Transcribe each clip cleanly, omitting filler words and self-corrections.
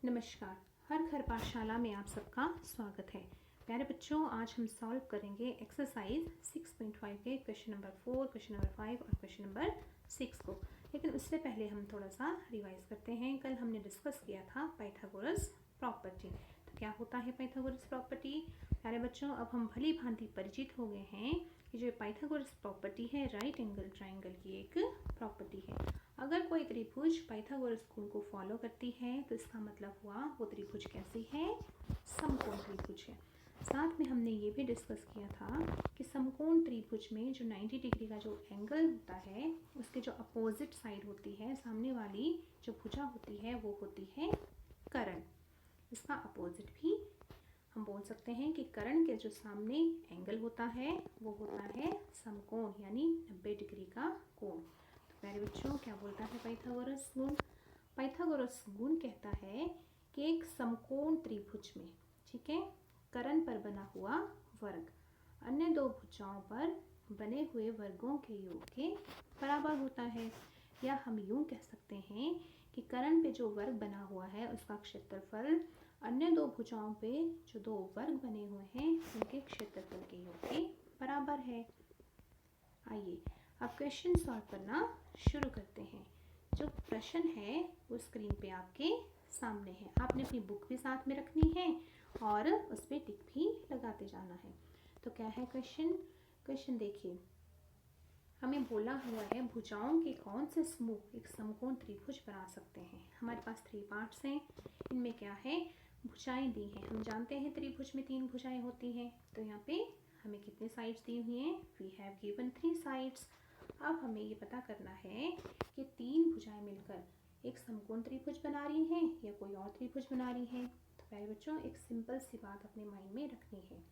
नमस्कार। हर घर पाठशाला में आप सबका स्वागत है। प्यारे बच्चों, आज हम सॉल्व करेंगे एक्सरसाइज 6.5 के क्वेश्चन नंबर 4, क्वेश्चन नंबर 5 और क्वेश्चन नंबर 6 को। लेकिन उससे पहले हम थोड़ा सा रिवाइज करते हैं। कल हमने डिस्कस किया था पाइथागोरस प्रॉपर्टी। तो क्या होता है पाइथागोरस प्रॉपर्टी? प्यारे बच्चों, अब हम भली भांति परिचित हो गए हैं कि जो पाइथागोरस प्रॉपर्टी है राइट एंगल ट्राइंगल की एक प्रॉपर्टी है। अगर कोई त्रिभुज पाइथागोरस रूल को फॉलो करती है तो इसका मतलब हुआ वो त्रिभुज कैसी है? समकोण त्रिभुज है। साथ में हमने ये भी डिस्कस किया था कि समकोण त्रिभुज में जो 90 डिग्री का जो एंगल होता है उसके जो अपोजिट साइड होती है, सामने वाली जो भुजा होती है वो होती है कर्ण। इसका अपोजिट भी हम बोल सकते हैं कि कर्ण के जो सामने एंगल होता है वो होता है समकोण यानी 90 डिग्री का कोण। तो प्यारे बच्चों, क्या बोलता है पाइथागोरस गुण? पाइथागोरस गुण कहता है कि एक समकोण त्रिभुज में, ठीक है, कर्ण पर बना हुआ वर्ग अन्य दो भुजाओं पर बने हुए वर्गों के योग के बराबर होता है। या हम यूं कह सकते हैं कि कर्ण पे जो वर्ग बना हुआ है उसका क्षेत्रफल अन्य दो भुजाओं पे जो दो वर्ग बने हुए हैं उनके क्षेत्रफल के योग के बराबर है। आइए अब क्वेश्चन सॉल्व करना शुरू करते हैं। जो प्रश्न है वो स्क्रीन पे आपके सामने है। आपने अपनी बुक भी साथ में रखनी है और उस पर टिक भी लगाते जाना है। तो क्या है क्वेश्चन? क्वेश्चन देखिए, हमें बोला हुआ है भुजाओं के कौन से समूह एक समकोण त्रिभुज बना सकते हैं। हमारे पास 3 पार्ट्स हैं। इनमें क्या है? भुजाएं दी हैं। हम जानते हैं त्रिभुज में 3 भुजाएं होती हैं। तो यहाँ पे हमें कितने साइड्स दी हुई हैं? We have given 3 sides. अब हमें ये पता करना है कि 3 भुजाएं मिलकर एक समकोण त्रिभुज बना रही हैं या कोई और त्रिभुज बना रही हैं। तो प्यारे बच्चों, एक सिंपल सी बात अपने माइंड में रखनी है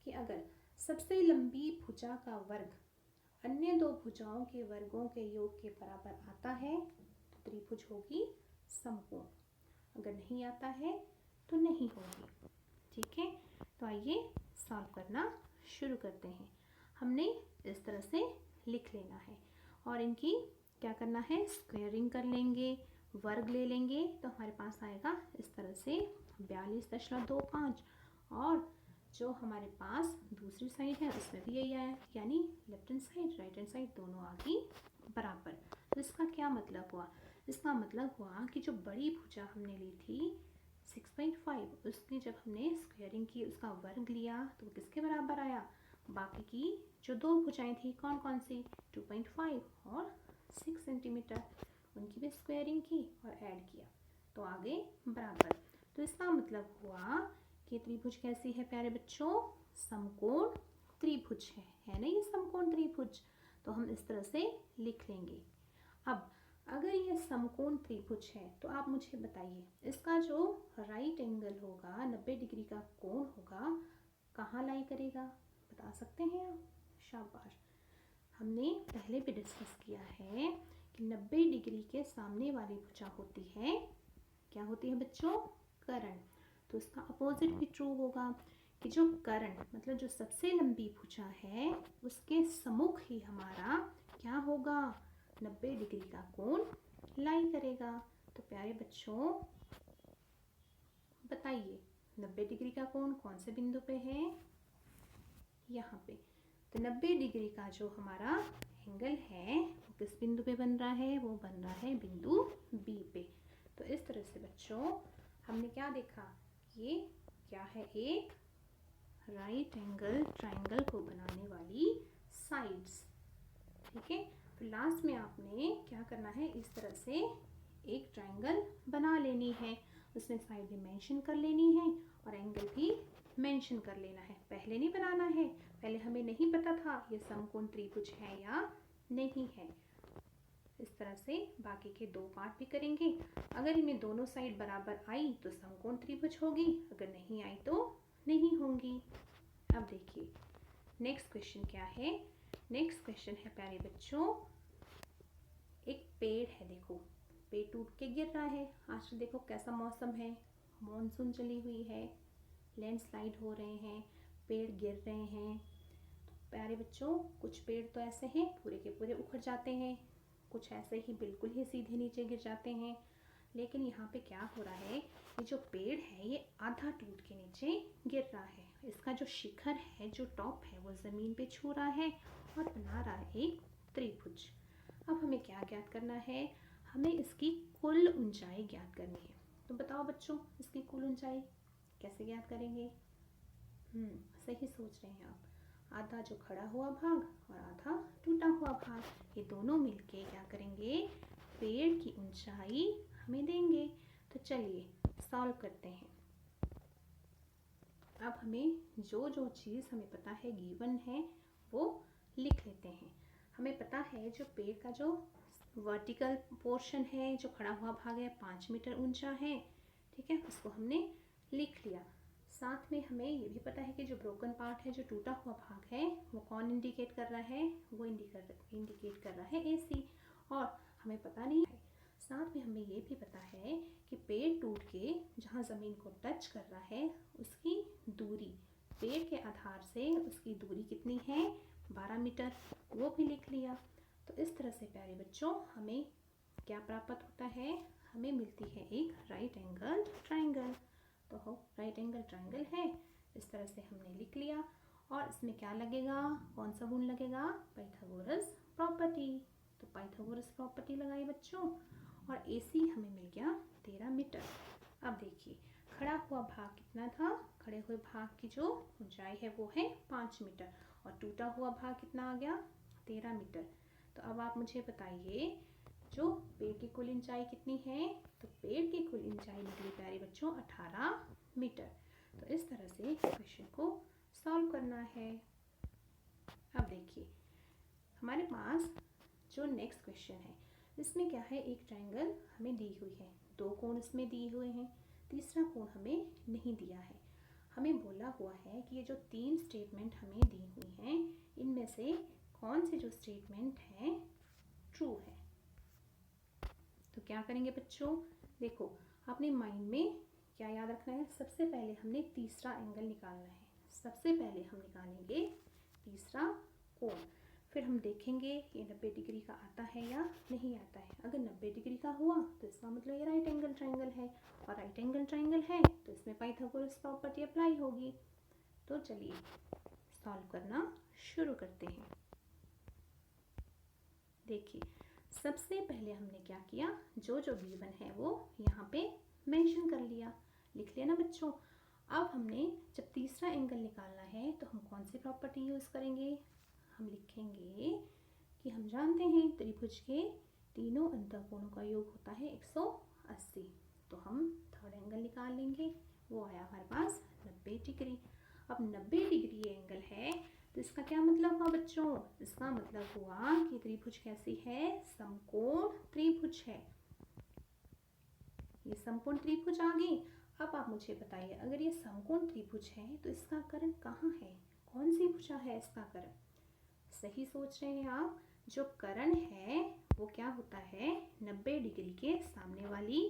कि अगर सबसे लंबी भुजा का वर्ग अन्य दो भुजाओं के वर्गों के योग के बराबर आता है तो त्रिभुज होगी समकोण। अगर नहीं आता है तो नहीं होगी। ठीक है, तो आइए सॉल्व करना शुरू करते हैं। हमने इस तरह से लिख लेना है और इनकी क्या करना है? स्क्वायरिंग कर लेंगे, वर्ग ले लेंगे तो हमारे पास आएगा इस तरह से 42.25 और जो हमारे पास दूसरी साइड है उसमें भी यही आया, यानी left hand side right hand side दोनों आ गई बराबर। तो इसका क्या मतलब हुआ? इसका मतलब हुआ कि जो बड़ी भुजा हमने ली थी 6.5, उसकी जब हमने स्क्वायरिंग की, उसका वर्ग लिया तो किसके बराबर आया? बाकी की जो दो भुजाएं थी कौन कौन सी? 2.5 और 6 सेंटीमीटर, उनकी भी स्क्वायरिंग की और ऐड किया तो आ गए बराबर। तो इसका मतलब हुआ कि त्रिभुज कैसी है प्यारे बच्चों? समकोण त्रिभुज है ना ये समकोण त्रिभुज। तो हम इस तरह से लिख लेंगे। अब अगर ये समकोण त्रिभुज है तो आप मुझे बताइए इसका जो राइट एंगल होगा, 90 डिग्री का कोण होगा, कहाँ लाई करेगा? बता सकते हैं आप? शाबाश। हमने पहले भी डिस्कस किया है कि 90 डिग्री के सामने वाली भुजा होती है, क्या होती है बच्चों? कर्ण। तो इसका अपोजिट भी ट्रू होगा कि जो कर्ण मतलब जो सबसे लंबी भुजा है उसके सम्मुख ही हमारा क्या होगा? 90 डिग्री का कोण लाई करेगा। तो प्यारे बच्चों बताइए 90 डिग्री का कोण कौन से बिंदु पे है? यहाँ पे। तो 90 डिग्री का जो हमारा एंगल है वो किस बिंदु पे बन रहा है? वो बन रहा है बिंदु बी पे। तो इस तरह से बच्चों हमने क्या देखा? ये क्या है? एक राइट एंगल ट्राइंगल को बनाने वाली साइड्स। ठीक है, फिर लास्ट में आपने क्या करना है? इस तरह से एक ट्राइंगल बना लेनी है, उसमें साइड भी मेंशन कर लेनी है और एंगल भी मेंशन कर लेना है। पहले नहीं बनाना है, पहले हमें नहीं पता था ये समकोण त्रिभुज है या नहीं है। इस तरह से बाकी के 2 पार्ट भी करेंगे। अगर इनमें दोनों साइड बराबर आई तो समकोण त्रिभुज होगी, अगर नहीं आई तो नहीं होंगी। अब देखिए नेक्स्ट क्वेश्चन क्या है? नेक्स्ट क्वेश्चन है प्यारे बच्चों, एक पेड़ है, देखो पेड़ टूट के गिर रहा है। आजकल देखो कैसा मौसम है, मॉनसून चली हुई है, लैंडस्लाइड हो रहे हैं, पेड़ गिर रहे हैं। तो प्यारे बच्चों कुछ पेड़ तो ऐसे हैं पूरे के पूरे उखड़ जाते हैं, कुछ ऐसे ही बिल्कुल ही सीधे नीचे गिर जाते हैं। लेकिन यहाँ पे क्या हो रहा है, ये जो पेड़ है ये आधा टूट के नीचे गिर रहा है। इसका जो शिखर है, जो टॉप है, वो ज़मीन पे छू रहा है और बना रहा है एक त्रिभुज। अब हमें क्या ज्ञात करना है, हमें इसकी कुल ऊंचाई ज्ञात करनी है। तो बताओ बच्चों, इसकी कुल ऊंचाई कैसे ज्ञात करेंगे? सही सोच रहे हैं आप। आधा जो खड़ा हुआ भाग और आधा टूटा हुआ भाग, ये दोनों मिलके क्या करेंगे, पेड़ की ऊंचाई हमें देंगे। तो चलिए सॉल्व करते हैं। अब हमें जो जो चीज़ हमें पता है गिवन है वो लिख लेते हैं। हमें पता है जो पेड़ का जो वर्टिकल पोर्शन है, जो खड़ा हुआ भाग है, 5 मीटर ऊंचा है। ठीक है, उसको हमने लिख लिया। साथ में हमें ये भी पता है कि जो ब्रोकन पार्ट है, जो टूटा हुआ भाग है, वो कौन इंडिकेट कर रहा है, वो इंडिकेट कर रहा है AC। और हमें पता नहीं है, साथ में हमें ये भी पता है कि पेड़ टूट के जहाँ ज़मीन को टच कर रहा है उसकी दूरी, पेड़ के आधार से उसकी दूरी कितनी है, 12 मीटर, वो भी लिख लिया। तो इस तरह से प्यारे बच्चों हमें क्या प्राप्त होता है, हमें मिलती है एक राइट एंगल ट्राइंगल। तो हो राइट एंगल ट्राइंगल है, इस तरह से हमने लिख लिया। और इसमें क्या लगेगा, कौन सा गुण लगेगा, पाइथागोरस प्रॉपर्टी। तो पाइथागोरस प्रॉपर्टी लगाई बच्चों और AC हमें मिल गया 13 मीटर। अब देखिए खड़ा हुआ भाग कितना था, खड़े हुए भाग की जो ऊंचाई है वो है 5 मीटर और टूटा हुआ भाग कितना आ गया, 13 मीटर। तो अब आप मुझे बताइए जो पेड़ की कुल ऊंचाई कितनी है। तो पेड़ की कुल ऊंचाई निकली प्यारे बच्चों 18 मीटर। तो इस तरह से क्वेश्चन को सॉल्व करना है। अब देखिए हमारे पास जो नेक्स्ट क्वेश्चन है, इसमें क्या है, एक ट्रायंगल हमें दी हुई है, 2 कोण इसमें दिए हुए हैं, तीसरा कोण हमें नहीं दिया है। हमें बोला हुआ है कि ये जो 3 स्टेटमेंट हमें दी हुई हैं, इनमें से कौन सी जो स्टेटमेंट है ट्रू है। तो क्या करेंगे बच्चों, देखो अपने माइंड में क्या याद रखना है, सबसे पहले हमने तीसरा एंगल निकालना है। सबसे पहले हम निकालेंगे तीसरा कोण, फिर हम देखेंगे ये 90 डिग्री का आता है या नहीं आता है। अगर 90 डिग्री का हुआ तो इसका मतलब ये राइट एंगल ट्रायंगल है, और राइट एंगल ट्रायंगल है तो इसमें पाइथागोरस प्रॉपर्टी अप्लाई होगी। तो चलिए सॉल्व करना शुरू करते हैं। देखिए सबसे पहले हमने क्या किया, जो जो गिवन है वो यहाँ पे मेंशन कर लिया, लिख लिया ना बच्चों। अब हमने जब तीसरा एंगल निकालना है तो हम कौन सी प्रॉपर्टी यूज़ करेंगे, हम लिखेंगे कि हम जानते हैं त्रिभुज के तीनों अंतःकोणों का योग होता है 180। तो हम थर्ड एंगल निकाल लेंगे, वो आया हमारे पास 90 डिग्री। अब 90 डिग्री एंगल है तो इसका क्या मतलब हुआ बच्चों, इसका मतलब हुआ कि त्रिभुज कैसी है, समकोण त्रिभुज है। ये समकोण त्रिभुज आ गई। अब आप मुझे बताइए, अगर ये समकोण त्रिभुज है तो इसका कर्ण कहाँ है, कौन सी भुजा है इसका कर्ण। सही सोच रहे हैं आप, जो कर्ण है वो क्या होता है, 90 डिग्री के सामने वाली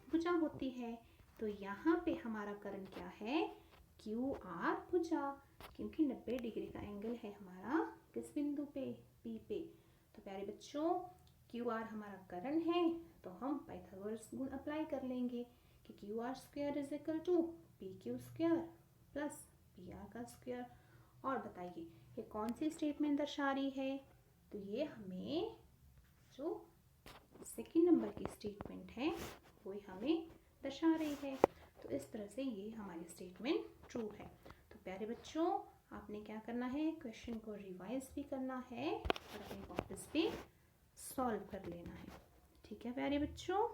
भुजा होती है। तो यहाँ पे हमारा कर्ण क्या है, QR भुजा, क्योंकि 90 डिग्री का एंगल है हमारा किस बिंदु पे, P पे। तो प्यारे बच्चों QR हमारा कर्ण है, तो हम पाइथागोरस गुण अप्लाई कर लेंगे कि QR square is equal to PQ square plus PR का स्क्वायर। और बताइए ये कौन सी स्टेटमेंट दर्शा रही है, तो ये हमें जो सेकंड नंबर की स्टेटमेंट है वो हमें दर्शा रही है। तो इस तरह से ये हमारी स्टेटमेंट ट्रू है। तो प्यारे बच्चों आपने क्या करना है, क्वेश्चन को रिवाइज भी करना है और अपने कॉपीज पे सॉल्व कर लेना है। ठीक है प्यारे बच्चों।